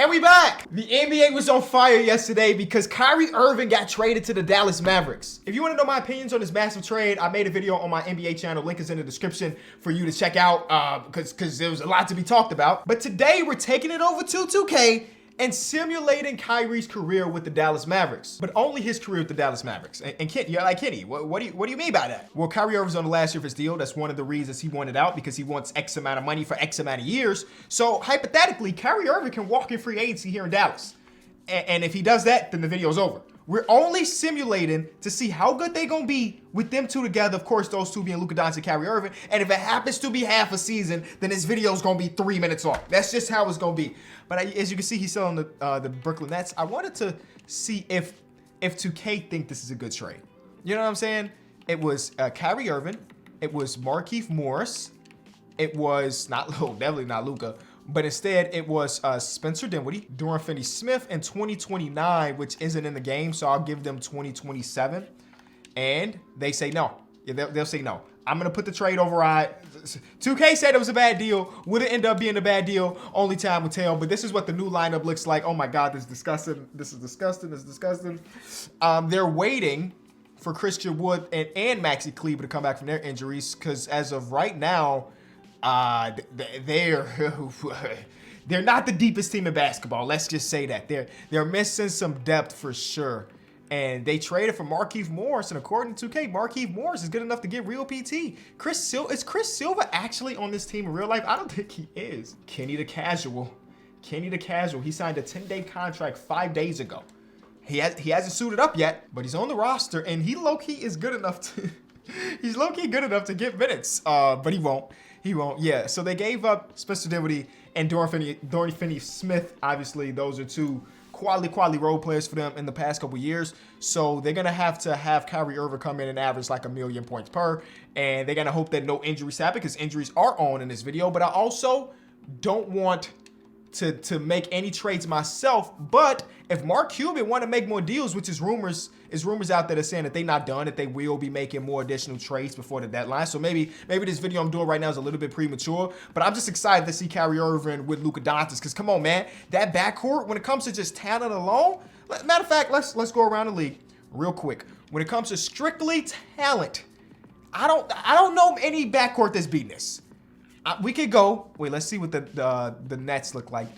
And we back! The NBA was on fire yesterday because Kyrie Irving got traded to the Dallas Mavericks. If you want to know my opinions on this massive trade, I made a video on my NBA channel. Link is in the description for you to check out because there was a lot to be talked about. But today we're taking it over to 2K and simulating Kyrie's career with the Dallas Mavericks, but only his career with the Dallas Mavericks. And Ken, you're like, Kenny, what do you mean by that? Well, Kyrie Irving's on the last year of his deal. That's one of the reasons he wanted out, because he wants X amount of money for X amount of years. So hypothetically, Kyrie Irving can walk in free agency here in Dallas. And if he does that, then the video's over. We're only simulating to see how good they're going to be with them two together. Of course, those two being Luka and Kyrie Irving. And if it happens to be half a season, then this video is going to be 3 minutes long. That's just how it's going to be. But as you can see, he's still on the Brooklyn Nets. I wanted to see if 2K think this is a good trade. You know what I'm saying? It was Kyrie Irving. It was Markieff Morris. It was definitely not Luka. But instead, it was Spencer Dinwiddie, Dorian Finney-Smith in 2029, which isn't in the game, so I'll give them 2027. And they say no. Yeah, they'll say no. I'm going to put the trade override. 2K said it was a bad deal. Would it end up being a bad deal? Only time will tell. But this is what the new lineup looks like. Oh, my God, this is disgusting. This is disgusting. This is disgusting. They're waiting for Christian Wood and Maxi Kleber to come back from their injuries, because as of right now, they're not the deepest team in basketball. Let's just say that they're missing some depth for sure. And they traded for Markieff Morris, and according to 2K, Markieff Morris is good enough to get real PT. Is Chris Silva actually on this team in real life? I don't think he is. Kenny the Casual. He signed a 10-day contract 5 days ago. He hasn't suited up yet, but he's on the roster, and he low-key is good enough to he's low-key good enough to get minutes. But he won't. Yeah, so they gave up Spencer Dinwiddie and Dorian Finney-Smith. Obviously, those are two quality role players for them in the past couple years. So they're going to have Kyrie Irving come in and average like 1 million points per. And they're going to hope that no injuries happen, because injuries are on in this video. But I also don't want to make any trades myself. But if Mark Cuban want to make more deals, which is rumors out there that saying that they're not done, that they will be making more additional trades before the deadline. So maybe this video I'm doing right now is a little bit premature, but I'm just excited to see Kyrie Irving with Luka Doncic, because come on, man, that backcourt, when it comes to just talent alone, matter of fact, let's go around the league real quick. When it comes to strictly talent, I don't know any backcourt that's beating this. We could go. Wait, let's see what the Nets look like.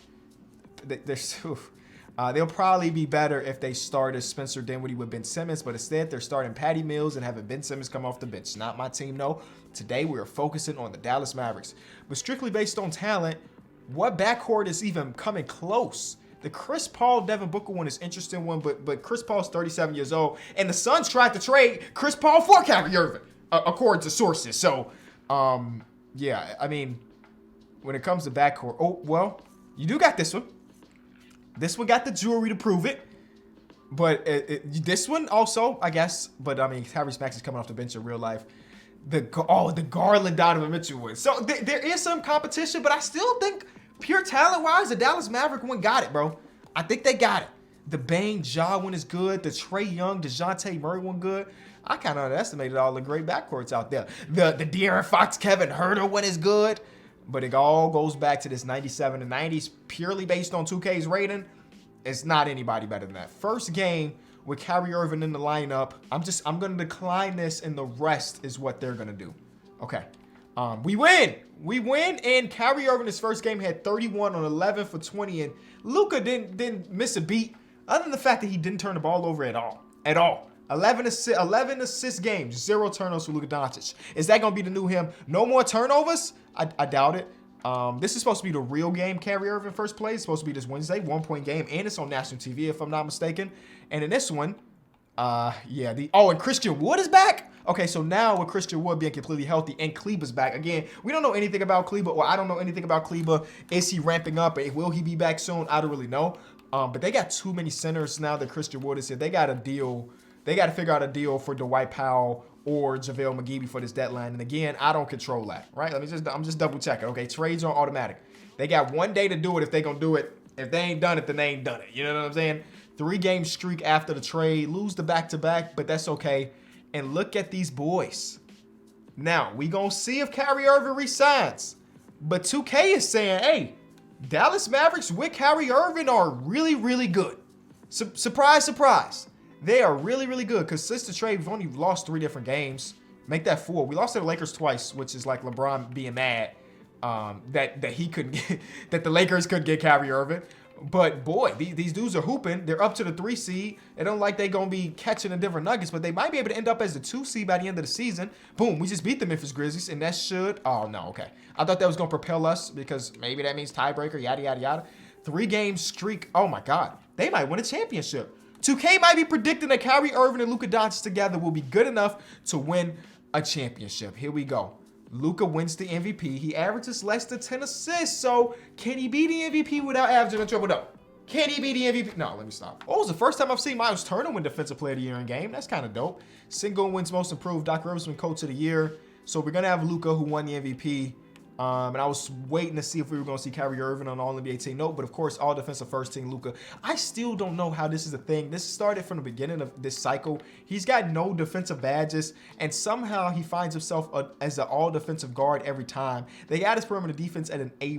They'll probably be better if they started Spencer Dinwiddie with Ben Simmons, but instead they're starting Patty Mills and having Ben Simmons come off the bench. Not my team, no. Today we are focusing on the Dallas Mavericks. But strictly based on talent, what backcourt is even coming close? The Chris Paul, Devin Booker one is an interesting one, but Chris Paul's 37 years old, and the Suns tried to trade Chris Paul for Kyrie Irving, according to sources. So, yeah, I mean, when it comes to backcourt, oh, well, you do got this one. This one got the jewelry to prove it. But this one also, I guess. But, I mean, Tyrese Maxey is coming off the bench in real life. The Garland Donovan Mitchell win. So, there is some competition, but I still think, pure talent-wise, the Dallas Maverick one got it, bro. I think they got it. The Bane Ja one is good. The Trae Young, DeJounte Murray one good. I kind of underestimated all the great backcourts out there. The De'Aaron Fox, Kevin Huerter one is good. But it all goes back to this 97 and 90s, purely based on 2K's rating. It's not anybody better than that. First game with Kyrie Irving in the lineup. I'm going to decline this, and the rest is what they're going to do. Okay. We win, and Kyrie Irving, his first game, had 31 on 11 for 20, and Luka didn't miss a beat, other than the fact that he didn't turn the ball over at all. 11 assist games, 0 turnovers for Luka Doncic. Is that going to be the new him? No more turnovers? I doubt it. This is supposed to be the real game Kyrie Irving first plays. It's supposed to be this Wednesday, 1-point game, and it's on national TV if I'm not mistaken. And in this one, and Christian Wood is back? Okay, so now with Christian Wood being completely healthy and Kleber's back, again, we don't know anything about Kleber, or I don't know anything about Kleber. Is he ramping up? Will he be back soon? I don't really know. But they got too many centers now that Christian Wood is here. They got to figure out a deal for Dwight Powell or JaVale McGee before this deadline. And again, I don't control that, right? I'm just double checking. Okay, trades are automatic. They got 1 day to do it if they're going to do it. If they ain't done it, then they ain't done it. You know what I'm saying? 3-game streak after the trade. Lose the back-to-back, but that's okay. And look at these boys. Now, we going to see if Kyrie Irving resigns. But 2K is saying, hey, Dallas Mavericks with Kyrie Irving are really, really good. Surprise, surprise. They are really, really good because since the trade, we've only lost 3 different games. Make that 4. We lost to the Lakers twice, which is like LeBron being mad that he couldn't get, that the Lakers couldn't get Kyrie Irving. But boy, these dudes are hooping. They're up to the 3 seed. It don't like they're going to be catching the different nuggets, but they might be able to end up as the 2 seed by the end of the season. Boom, we just beat the Memphis Grizzlies, and that should, oh no, okay. I thought that was going to propel us because maybe that means tiebreaker, yada, yada, yada. 3-game streak, oh my God. They might win a championship. 2K might be predicting that Kyrie Irving and Luka Doncic together will be good enough to win a championship. Here we go. Luka wins the MVP. He averages less than 10 assists. So can he be the MVP without averaging a triple double? Can he be the MVP? No, let me stop. Oh, it was the first time I've seen Miles Turner win Defensive Player of the Year in game. That's kind of dope. Single wins Most Improved. Doc Rivers wins Coach of the Year. So we're gonna have Luka who won the MVP. And I was waiting to see if we were going to see Kyrie Irving on the All-NBA team. No, but of course, all-defensive first team, Luka. I still don't know how this is a thing. This started from the beginning of this cycle. He's got no defensive badges, and somehow he finds himself as an all-defensive guard every time. They got his perimeter defense at an A-.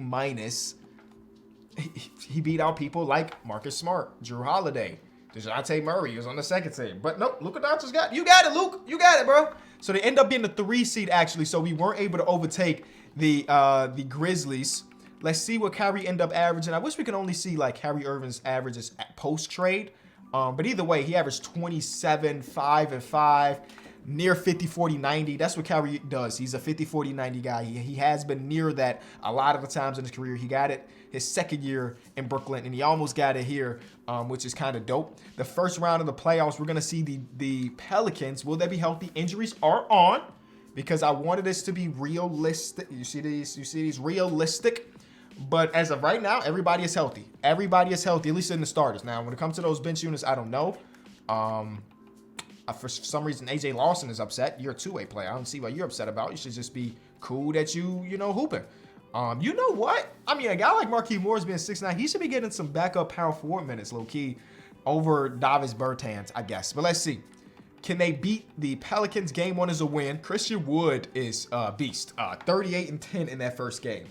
He beat out people like Marcus Smart, Drew Holiday, DeJounte Murray. He was on the second team. But nope, Luka Doncic got it. You got it, Luke. You got it, bro. So they end up being the 3 seed, actually, so we weren't able to overtake the Grizzlies. Let's see what Kyrie end up averaging. I wish we could only see like Kyrie Irving's averages at post-trade. But either way, he averaged 27, 5, and 5, near 50, 40, 90. That's what Kyrie does. He's a 50, 40, 90 guy. He has been near that a lot of the times in his career. He got it his second year in Brooklyn, and he almost got it here, which is kind of dope. The first round of the playoffs, we're going to see the Pelicans. Will they be healthy? Injuries are on. Because I wanted this to be realistic. You see these realistic. But as of right now, everybody is healthy. Everybody is healthy, at least in the starters. Now, when it comes to those bench units, I don't know. For some reason, AJ Lawson is upset. You're a 2-way player. I don't see what you're upset about. You should just be cool that you hooping. You know what? I mean, a guy like Markieff Morris being 6'9", he should be getting some backup power forward minutes, low-key, over Davis Bertans, I guess. But let's see. Can they beat the Pelicans? Game 1 is a win. Christian Wood is a beast. 38-10 in that first game.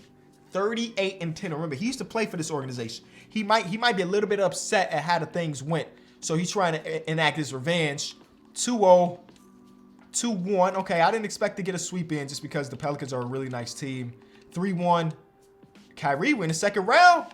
38-10. Remember, he used to play for this organization. He might be a little bit upset at how the things went. So he's trying to enact his revenge. 2-0. 2-1. Okay, I didn't expect to get a sweep in just because the Pelicans are a really nice team. 3-1. Kyrie win the second round.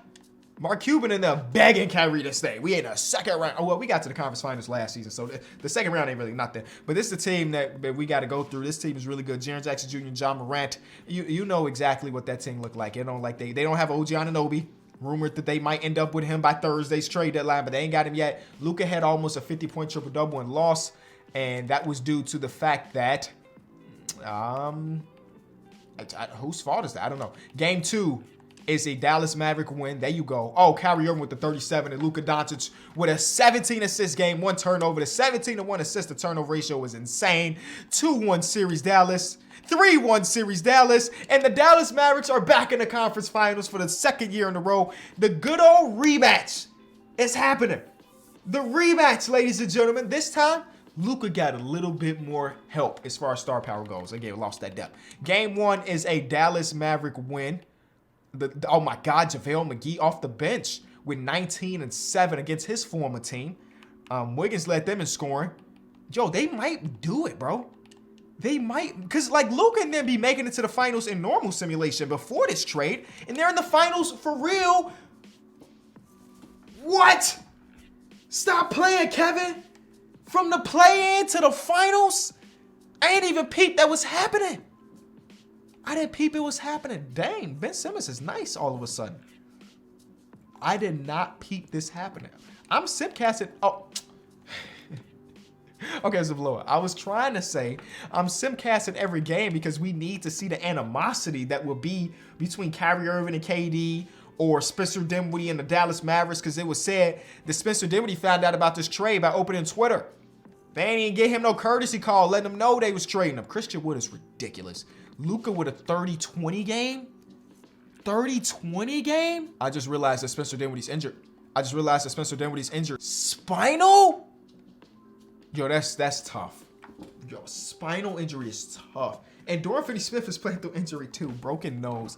Mark Cuban in there begging Kyrie to stay. We ain't a second round. Oh, well, we got to the conference finals last season, so the second round ain't really nothing. But this is the team that we got to go through. This team is really good. Jaren Jackson Jr., John Morant. You know exactly what that team look like. They don't have OG Anunoby. Rumored that they might end up with him by Thursday's trade deadline, but they ain't got him yet. Luka had almost a 50-point triple-double and lost, and that was due to the fact that whose fault is that? I don't know. Game 2 is a Dallas Maverick win. There you go. Oh, Kyrie Irving with the 37 and Luka Doncic with a 17-assist game, 1 turnover. The 17-1 assist to turnover ratio was insane. 2-1 series Dallas. 3-1 series Dallas. And the Dallas Mavericks are back in the conference finals for the second year in a row. The good old rematch is happening. The rematch, ladies and gentlemen. This time, Luka got a little bit more help as far as star power goes. Again, lost that depth. Game 1 is a Dallas Maverick win. Oh my God, JaVale McGee off the bench with 19 and 7 against his former team. Wiggins led them in scoring. Yo, they might do it, bro. They might, because like Luka and them be making it to the finals in normal simulation before this trade, and they're in the finals for real. What? Stop playing, Kevin. From the play-in to the finals, I ain't even peeped that was happening. I didn't peep it was happening. Dang, Ben Simmons is nice all of a sudden. I did not peep this happening. I'm simcasting. Oh. Okay, it's a blowout. I was trying to say I'm simcasting every game because we need to see the animosity that will be between Kyrie Irving and KD or Spencer Dinwiddie and the Dallas Mavericks, because it was said that Spencer Dinwiddie found out about this trade by opening Twitter. They ain't even get him no courtesy call, letting them know they was trading him. Christian Wood is ridiculous. Luka with a 30-20 game? 30-20 game? I just realized that Spencer Dinwiddie's injured. Spinal? Yo, that's tough. Yo, spinal injury is tough. And Dorian Finney-Smith is playing through injury too. Broken nose.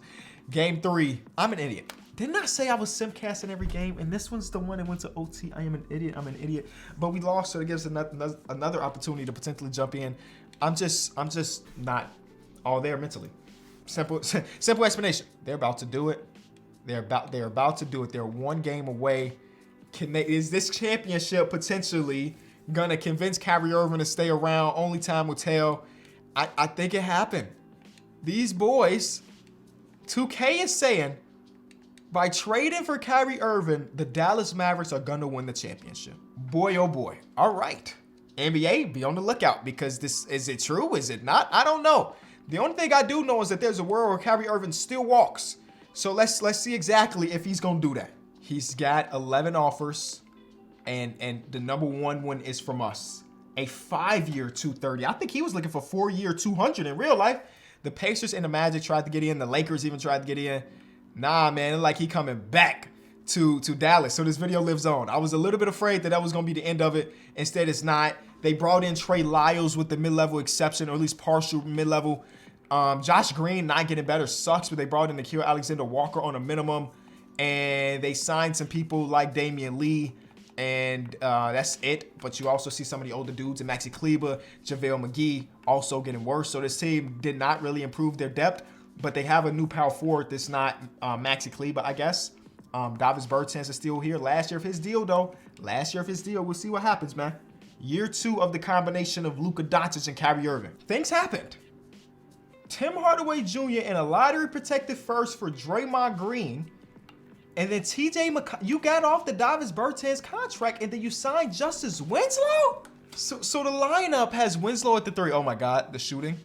Game 3. I'm an idiot. Didn't I say I was simcasting every game? And this one's the one that went to OT. I am an idiot. I'm an idiot. But we lost, so it gives us another opportunity to potentially jump in. I'm just not all there mentally. Simple explanation. They're about to do it. They're about to do it. They're one game away. Is this championship potentially gonna convince Kyrie Irving to stay around? Only time will tell. I think it happened. These boys, 2K is saying, by trading for Kyrie Irving, the Dallas Mavericks are gonna win the championship. Boy, oh boy. All right. NBA, be on the lookout, because is it true? Is it not? I don't know. The only thing I do know is that there's a world where Kyrie Irving still walks. So let's see exactly if he's gonna do that. He's got 11 offers, and the number one is from us. A 5-year 230. I think he was looking for 4-year 200 in real life. The Pacers and the Magic tried to get in. The Lakers even tried to get in. Nah, man, like he coming back to Dallas. So this video lives on. I was a little bit afraid that was going to be the end of it. Instead, it's not. They brought in Trey Lyles with the mid-level exception, or at least partial mid-level. Josh Green not getting better sucks, but they brought in Nikhil Alexander-Walker on a minimum. And they signed some people like Damian Lee. And that's it. But you also see some of the older dudes in Maxi Kleber, JaVale McGee also getting worse. So this team did not really improve their depth. But they have a new power forward that's not Maxi Kleber, I guess. Davis Bertans is still here. Last year of his deal, though. We'll see what happens, man. Year 2 of the combination of Luka Doncic and Kyrie Irving. Things happened. Tim Hardaway Jr. in a lottery-protected first for Draymond Green. And then TJ McConnell. You got off the Davis Bertans contract, and then you signed Justice Winslow? So the lineup has Winslow at the 3. Oh, my God. The shooting.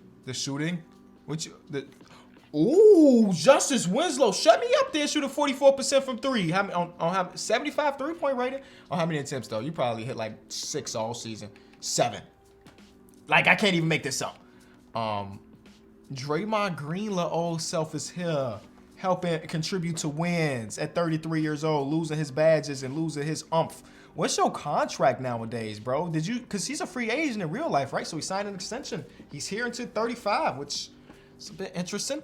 Ooh, Justice Winslow, shut me up there, shooting 44% from 3. On 75 3-point rating? On how many attempts, though? You probably hit like 6 all season. 7. Like, I can't even make this up. Draymond Green, la old self, is here, helping contribute to wins at 33 years old, losing his badges and losing his umph. What's your contract nowadays, bro? Because he's a free agent in real life, right? So he signed an extension. He's here until 35, which is a bit interesting.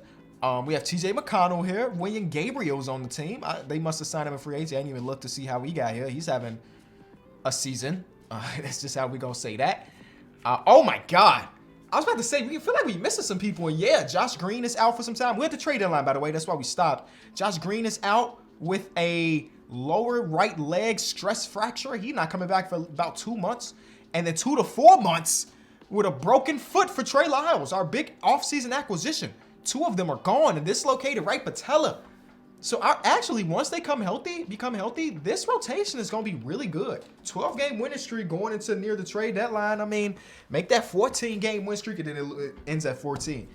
We have TJ McConnell here. William Gabriel's on the team. They must have signed him a free agent. I didn't even look to see how he got here. He's having a season. That's just how we gonna say that. Oh my God. I was about to say, we feel like we missing some people. And yeah, Josh Green is out for some time. We had the trade deadline, by the way. That's why we stopped. Josh Green is out with a lower right leg stress fracture. He's not coming back for about 2 months. And then 2 to 4 months with a broken foot for Trey Lyles, our big offseason acquisition. 2 of them are gone and dislocated right patella. So actually, once they become healthy, this rotation is going to be really good. 12-game winning streak going into near the trade deadline. I mean, make that 14-game win streak and then it ends at 14.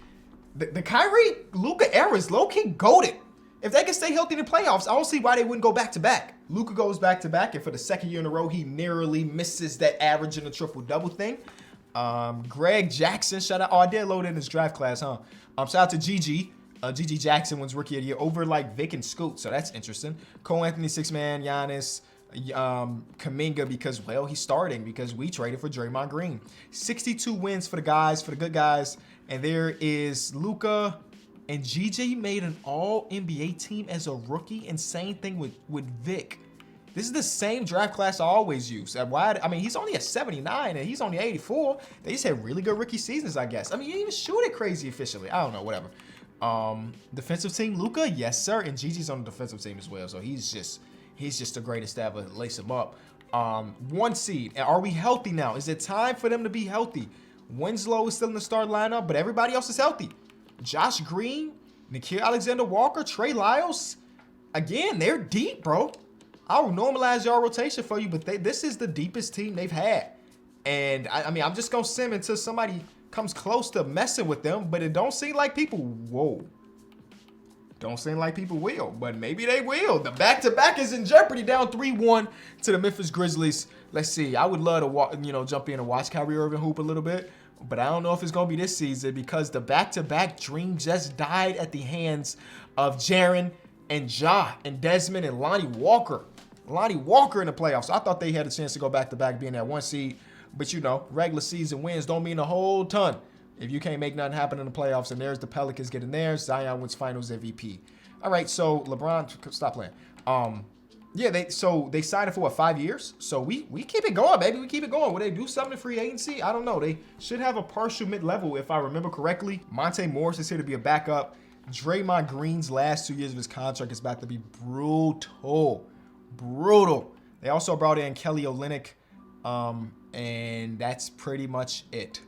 The Kyrie Luka era is low-key goated. If they can stay healthy in the playoffs, I don't see why they wouldn't go back-to-back. Luka goes back-to-back, and for the 2nd year in a row, he narrowly misses that average in the triple-double thing. Greg Jackson, shout out. Oh, I did load in his draft class, huh? Shout out to Gigi. Gigi Jackson wins Rookie of the Year over like Vic and Scoot, so that's interesting. Cole Anthony, 6-man, Giannis, Kuminga, because, well, he's starting because we traded for Draymond Green. 62 wins for the guys, for the good guys. And there is Luka, and Gigi made an all-NBA team as a rookie, and same thing with Vic. This is the same draft class I always use. I mean, he's only a 79 and he's only 84. They just had really good rookie seasons, I guess. I mean, you didn't even shoot it crazy efficiently. I don't know, whatever. Defensive team, Luka, yes, sir. And Gigi's on the defensive team as well. So he's just the greatest ever. Lace him up. 1 seed. And are we healthy now? Is it time for them to be healthy? Winslow is still in the start lineup, but everybody else is healthy. Josh Green, Nikhil Alexander-Walker, Trey Lyles. Again, they're deep, bro. I'll normalize your rotation for you, but this is the deepest team they've had. And, I mean, I'm just going to sim until somebody comes close to messing with them, but it don't seem like people, don't seem like people will, but maybe they will. The back-to-back is in jeopardy, down 3-1 to the Memphis Grizzlies. Let's see. I would love to, jump in and watch Kyrie Irving hoop a little bit, but I don't know if it's going to be this season because the back-to-back dream just died at the hands of Jaren and Ja and Desmond and Lonnie Walker. Lonnie Walker in the playoffs. So I thought they had a chance to go back-to-back being that 1 seed. But, regular season wins don't mean a whole ton if you can't make nothing happen in the playoffs. And there's the Pelicans getting theirs. Zion wins finals MVP. All right, so LeBron, stop playing. Yeah, they signed it for what, 5 years? So we keep it going, baby. We keep it going. Will they do something in free agency? I don't know. They should have a partial mid-level, if I remember correctly. Monte Morris is here to be a backup. Draymond Green's last 2 years of his contract is about to be brutal. Brutal. They also brought in Kelly Olynyk, and that's pretty much it.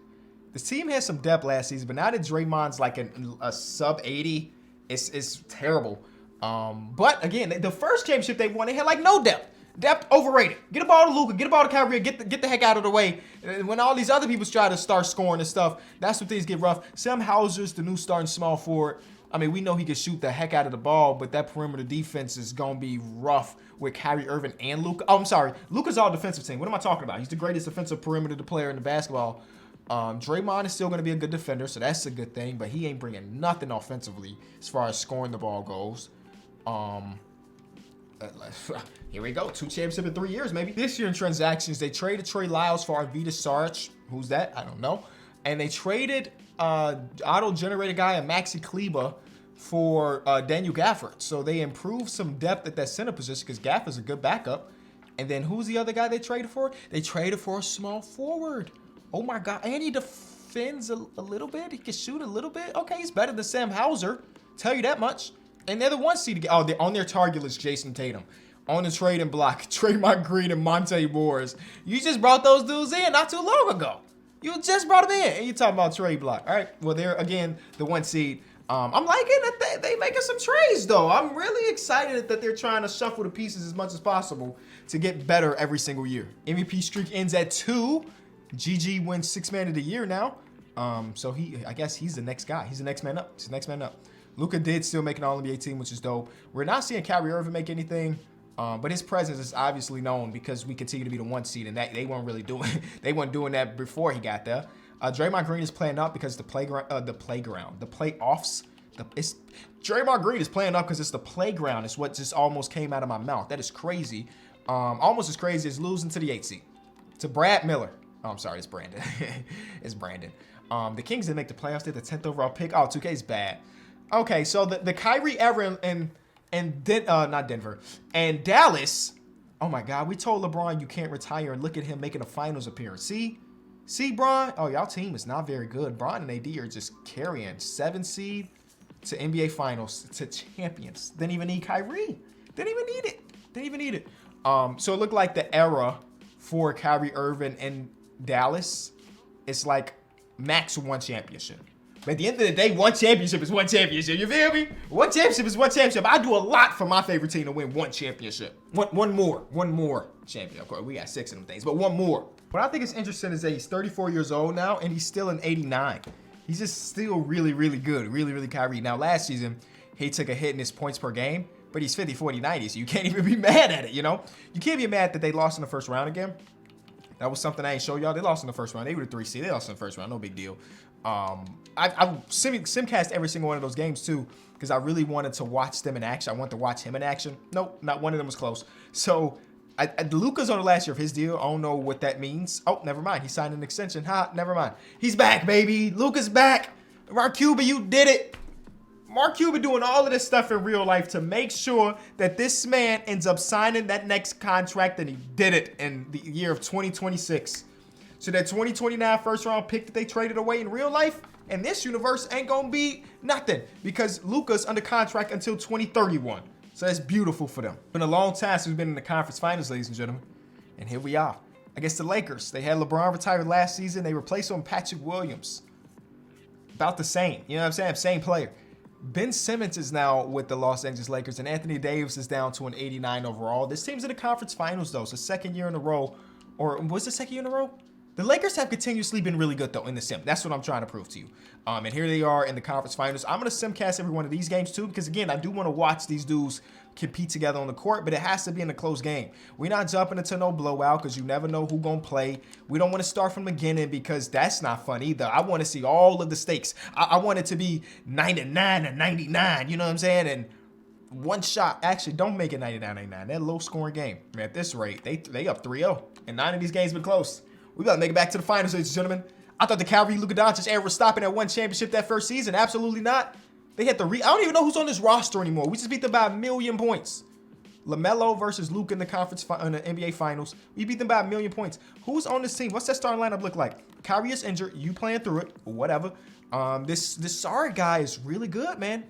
The team had some depth last season, but now that Draymond's like a sub 80, it's terrible. But again, the first championship they won, they had like no depth. Depth overrated. Get the ball to Luka, get the ball to Kyrie, get the heck out of the way. And when all these other people try to start scoring and stuff, that's when things get rough. Sam Hauser's the new starting small forward. I mean, we know he can shoot the heck out of the ball, but that perimeter defense is going to be rough with Kyrie Irving and Luka. Oh, I'm sorry. Luka's all defensive team. What am I talking about? He's the greatest defensive perimeter player in the basketball. Draymond is still going to be a good defender, so that's a good thing, but he ain't bringing nothing offensively as far as scoring the ball goes. Here we go. 2 championships in 3 years, maybe. This year in transactions, they traded Trey Lyles for Arvydas Sarge. Who's that? I don't know. And they traded auto-generated guy and Maxi Kleber for Daniel Gafford. So they improved some depth at that center position because Gafford's a good backup. And then who's the other guy they traded for? They traded for a small forward. Oh my God. And he defends a little bit. He can shoot a little bit. Okay, he's better than Sam Hauser. Tell you that much. And they're the 1 seed. Oh, they're on their target list, Jason Tatum. On the trading block, Draymond Green and Monte Morris. You just brought those dudes in not too long ago. You just brought them in, and you talking about trade block. All right, well, they're, again, the 1 seed. I'm liking that they making some trades, though. I'm really excited that they're trying to shuffle the pieces as much as possible to get better every single year. MVP streak ends at 2. GG wins 6th man of the year now. So I guess he's the next guy. He's the next man up. He's the next man up. Luka did still make an All-NBA team, which is dope. We're not seeing Kyrie Irving make anything, but his presence is obviously known because we continue to be the 1 seed, and that they weren't really doing. They weren't doing that before he got there. Draymond Green is playing up because the playoffs. Draymond Green is playing up because it's the playground. It's what just almost came out of my mouth. That is crazy. Almost as crazy as losing to the 8 seed to Brad Miller. Oh, I'm sorry, it's Brandon. It's Brandon. The Kings didn't make the playoffs. They're the 10th overall pick. Oh, 2K is bad. Okay, so the Kyrie era not Denver and Dallas. Oh my God, we told LeBron you can't retire, and look at him making a finals appearance. See, Bron. Oh, y'all team is not very good. Bron and AD are just carrying 7 seed to NBA finals to champions. Didn't even need Kyrie. Didn't even need it. So it looked like the era for Kyrie Irving and Dallas, it's like max 1 championship. But at the end of the day, 1 championship is 1 championship. You feel me? 1 championship is 1 championship. I do a lot for my favorite team to win 1 championship. One more champion. Of course, we got 6 of them things, but 1 more. What I think is interesting is that he's 34 years old now, and he's still an 89. He's just still really, really good. Really, really Kyrie. Now, last season, he took a hit in his points per game, but he's 50, 40, 90, so you can't even be mad at it, you know? You can't be mad that they lost in the first round again. That was something I ain't show y'all. They lost in the first round. They were the 3 seed. They lost in the first round. No big deal. I simcast every single one of those games too because I really wanted to watch them in action. I wanted to watch him in action. Nope, not one of them was close. So Luka's on the last year of his deal. I don't know what that means. Oh, never mind. He signed an extension. Never mind. He's back, baby. Luka's back. Mark Cuban, you did it. Mark Cuban doing all of this stuff in real life to make sure that this man ends up signing that next contract, and he did it in the year of 2026. So that 2029 first round pick that they traded away in real life, in this universe, ain't gonna be nothing because Luka's under contract until 2031. So that's beautiful for them. Been a long time since we've been in the conference finals, ladies and gentlemen. And here we are. Against the Lakers. They had LeBron retired last season. They replaced him with Patrick Williams. About the same. You know what I'm saying? Same player. Ben Simmons is now with the Los Angeles Lakers, and Anthony Davis is down to an 89 overall. This team's in the conference finals, though. It's the 2nd year in a row. Or was it the 2nd year in a row? The Lakers have continuously been really good, though, in the sim. That's what I'm trying to prove to you. And here they are in the conference finals. I'm going to simcast every one of these games, too, because, again, I do want to watch these dudes compete together on the court, but it has to be in a close game. We're not jumping into no blowout because you never know who's going to play. We don't want to start from the beginning because that's not fun either. I want to see all of the stakes. I want it to be 99 and 99, you know what I'm saying? And one shot. Actually, don't make it 99-99. That low-scoring game. At this rate, they up 3-0, and 9 of these games been close. We got to make it back to the finals, ladies and gentlemen. I thought the Kyrie Luka Doncic era was stopping at 1 championship that first season. Absolutely not. They had I don't even know who's on this roster anymore. We just beat them by 1,000,000 points. LaMelo versus Luka in the in the NBA Finals. We beat them by 1,000,000 points. Who's on this team? What's that starting lineup look like? Kyrie is injured. You playing through it. Whatever. This Sarr guy is really good, man.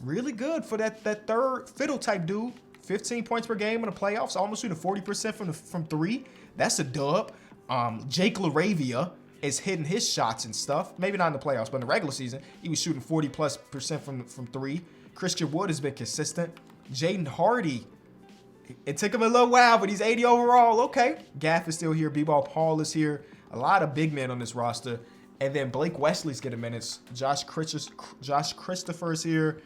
Really good for that third fiddle type dude. 15 points per game in the playoffs. Almost shooting 40% from three. That's a dub. Jake LaRavia is hitting his shots and stuff. Maybe not in the playoffs, but in the regular season, he was shooting 40+% from three. Christian Wood has been consistent. Jaden Hardy. It took him a little while, but he's 80 overall. Okay. Gaff is still here. B-Ball Paul is here. A lot of big men on this roster. And then Blake Wesley's getting minutes. Josh Christopher is here.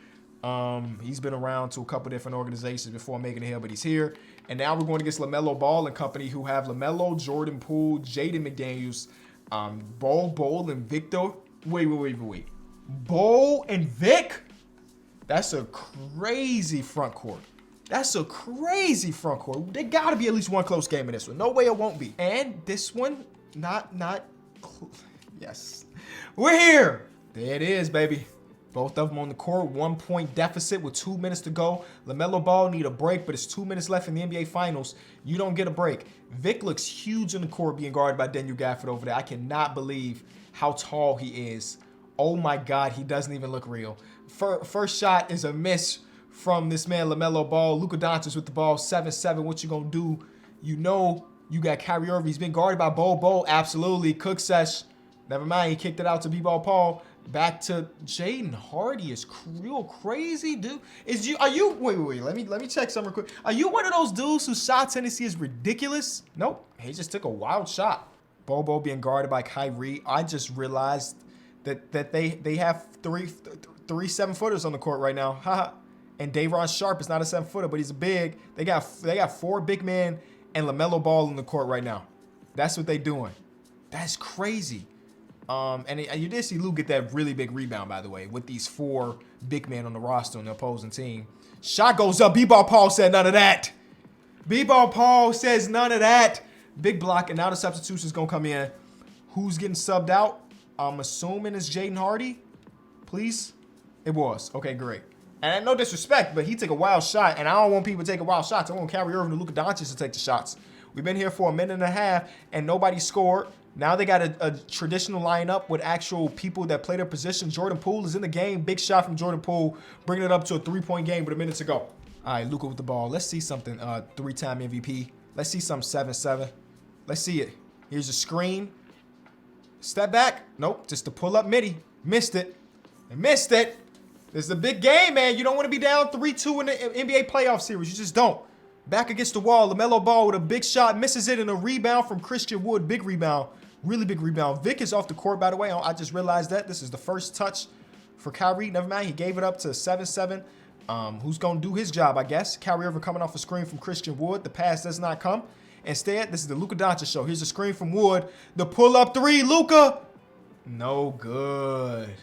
He's been around to a couple different organizations before making it here, but he's here. And now we're going against LaMelo Ball and company, who have LaMelo, Jordan Poole, Jaden McDaniels, Bol, and Victor. Wait. Bol and Vic? That's a crazy front court. There got to be at least one close game in this one. No way it won't be. And this one, yes. We're here. There it is, baby. Both of them on the court, 1 point deficit with 2 minutes to go. LaMelo Ball need a break, but it's 2 minutes left in the NBA Finals. You don't get a break. Vic looks huge in the court being guarded by Daniel Gafford over there. I cannot believe how tall he is. Oh my God, he doesn't even look real. First shot is a miss from this man, LaMelo Ball. Luka Doncic with the ball, 7-7. What you gonna do? You know you got Kyrie Irving. He's been guarded by Bol. Absolutely. Cook Sesh. Never mind. He kicked it out to B-Ball Paul. Back to Jaden Hardy is real crazy, dude. Wait, let me check something real quick. Are you one of those dudes whose shot tendency is ridiculous? Nope. He just took a wild shot. Bobo being guarded by Kyrie. I just realized that they have three 7-footers on the court right now. Haha. And Day'Ron Sharpe is not a 7-footer, but he's a big. They got 4 big men and LaMelo Ball in the court right now. That's what they doing. That's crazy. And you did see Luke get that really big rebound, by the way, with these 4 big men on the roster on the opposing team. Shot goes up. B-Ball Paul said none of that. B-Ball Paul says none of that. Big block, and now the substitution's going to come in. Who's getting subbed out? I'm assuming it's Jaden Hardy. Please? It was. Okay, great. And no disrespect, but he took a wild shot, and I don't want people taking wild shots. I want Kyrie Irving and Luka Doncic to take the shots. We've been here for a minute and a half, and nobody scored. Now they got a traditional lineup with actual people that play their position. Jordan Poole is in the game. Big shot from Jordan Poole, bringing it up to a 3-point game with a minute to go. All right, Luka with the ball. Let's see something. 3-time MVP. Let's see some 7-7. Let's see it. Here's a screen. Step back. Nope, just a pull-up midi. Missed it. And missed it. This is a big game, man. You don't want to be down 3-2 in the NBA playoff series. You just don't. Back against the wall. LaMelo Ball with a big shot. Misses it, and a rebound from Christian Wood. Big rebound. Really big rebound. Vic is off the court, by the way. I just realized that. This is the first touch for Kyrie. Never mind. He gave it up to 7-7. Who's going to do his job, I guess. Kyrie Irving coming off a screen from Christian Wood. The pass does not come. Instead, this is the Luka Doncic show. Here's a screen from Wood. The pull-up 3. Luka. No good.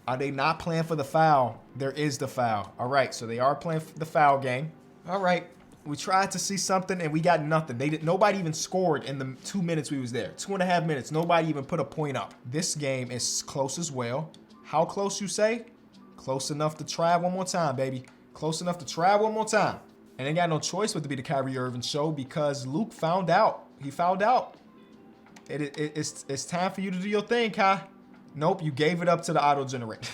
Are they not playing for the foul? There is the foul. All right, so they are playing for the foul game. All right. We tried to see something, and we got nothing. Nobody even scored in the 2 minutes we was there. 2.5 minutes. Nobody even put a point up. This game is close as well. How close, you say? Close enough to try one more time, baby. Close enough to try one more time. And they got no choice but to be the Kyrie Irving show because Luke found out. He found out. It's time for you to do your thing, Kai. Nope, you gave it up to the auto-generator.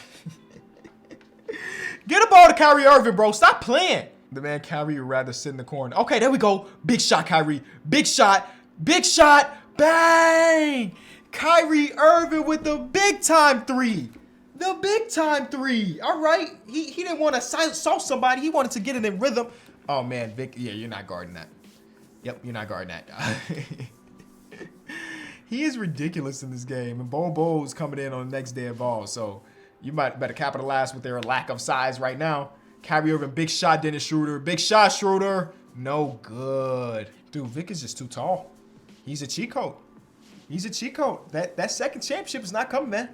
Get a ball to Kyrie Irving, bro. Stop playing. The man Kyrie would rather sit in the corner. Okay, there we go. Big shot, Kyrie. Big shot. Big shot. Bang! Kyrie Irving with the big-time 3. The big-time 3. All right. He didn't want to assault somebody. He wanted to get it in rhythm. Oh, man, Vic. Yeah, you're not guarding that. Yep, you're not guarding that. He is ridiculous in this game. And Bo is coming in on the next day of ball. So you might better capitalize with their lack of size right now. Kyrie Irving, big shot, Dennis Schroeder. Big shot, Schroeder. No good. Dude, Vic is just too tall. He's a cheat code. He's a cheat code. That second championship is not coming, man.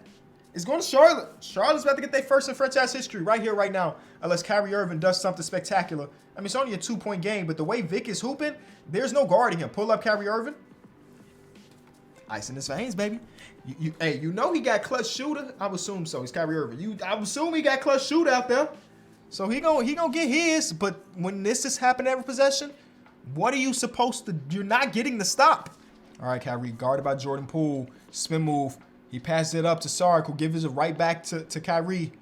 It's going to Charlotte. Charlotte's about to get their first in franchise history right here, right now. Unless Kyrie Irving does something spectacular. I mean, it's only a 2-point game, but the way Vic is hooping, there's no guarding him. Pull up Kyrie Irving. Ice in his veins, baby. Hey, you know he got clutch shooter. I would assume so. He's Kyrie Irving. I would assume he got clutch shooter out there. So he gonna get his. But when this is happening every possession, what are you supposed to? You're not getting the stop. All right, Kyrie, guarded by Jordan Poole. Spin move. He passes it up to Sark, who gives it right back to Kyrie.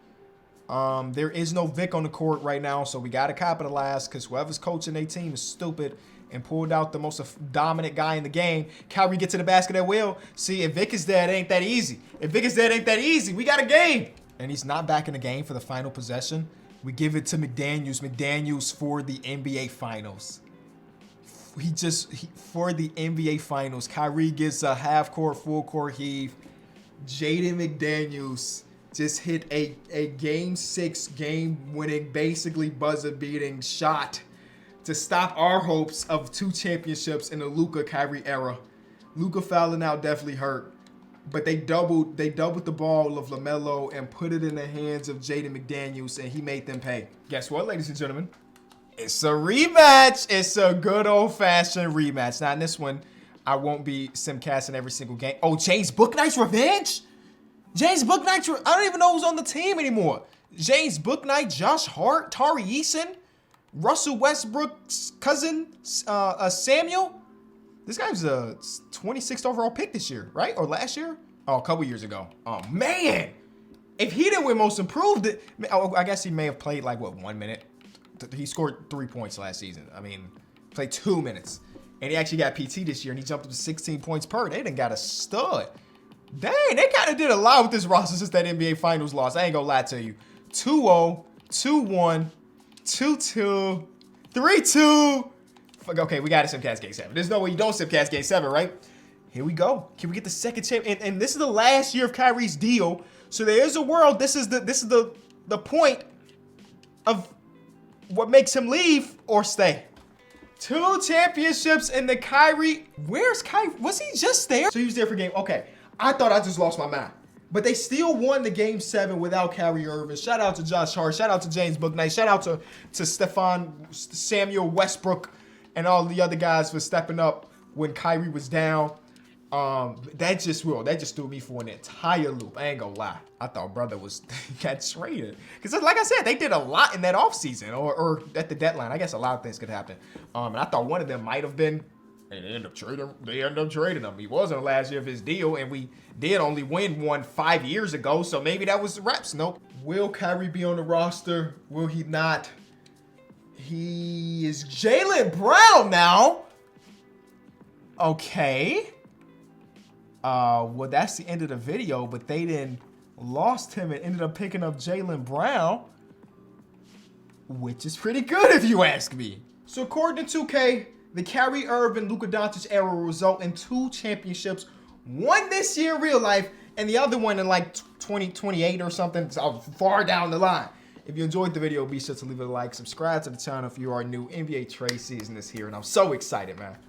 There is no Vic on the court right now, so we got to capitalize because whoever's coaching their team is stupid and pulled out the most dominant guy in the game. Kyrie gets to the basket at will. See, if Vic is there, it ain't that easy. If Vic is there, it ain't that easy. We got a game. And he's not back in the game for the final possession. We give it to McDaniels. McDaniels for the NBA Finals. For the NBA Finals. Kyrie gets a half-court, full-court heave. Jaden McDaniels just hit a Game 6, game-winning, basically buzzer-beating shot to stop our hopes of 2 championships in the Luka Kyrie era. Luka fouling out definitely hurt, but they doubled the ball of LaMelo and put it in the hands of Jaden McDaniels, and he made them pay. Guess what, ladies and gentlemen? It's a rematch. It's a good old-fashioned rematch. Now, in this one, I won't be simcasting every single game. Oh, James Bouknight's revenge? James Bouknight, I don't even know who's on the team anymore. James Bouknight, Josh Hart, Tari Eason, Russell Westbrook's cousin, Samuel. This guy was a 26th overall pick this year, right? Or last year? Oh, a couple years ago. Oh, man. If he didn't win Most Improved, I guess he may have played like, what, 1 minute? He scored 3 points last season. I mean, played 2 minutes. And he actually got PT this year, and he jumped up to 16 points per. They done got a stud. Dang, they kind of did a lot with this roster since that NBA Finals loss. I ain't gonna lie to you. 2-0, 2-1, 2-2, 3-2. Okay, we got to simcast Game 7. There's no way you don't simcast Game 7, right? Here we go. Can we get the second champ? And this is the last year of Kyrie's deal. So there is a world. This is the point of what makes him leave or stay. 2 championships in the Kyrie. Where's Kyrie? Was he just there? So he was there for game. Okay. I thought I just lost my mind. But they still won the Game 7 without Kyrie Irving. Shout out to Josh Hart. Shout out to James Bouknight. Shout out to Samuel Westbrook and all the other guys for stepping up when Kyrie was down. That just threw me for an entire loop. I ain't gonna lie. I thought brother got traded. Because like I said, they did a lot in that offseason or at the deadline. I guess a lot of things could happen. And I thought one of them might have been. And they ended up trading him. He wasn't the last year of his deal, and we did only win one 5 years ago, so maybe that was the reps. Nope. Will Kyrie be on the roster? Will he not? He is Jaylen Brown now. Okay. Well, that's the end of the video, but they then lost him and ended up picking up Jaylen Brown, which is pretty good if you ask me. So according to 2K, the Kyrie Irving, Luka Doncic era will result in 2 championships. One this year in real life, and the other one in like 2028 or something, so far down the line. If you enjoyed the video, be sure to leave it a like, subscribe to the channel if you are new. NBA trade season is here, and I'm so excited, man.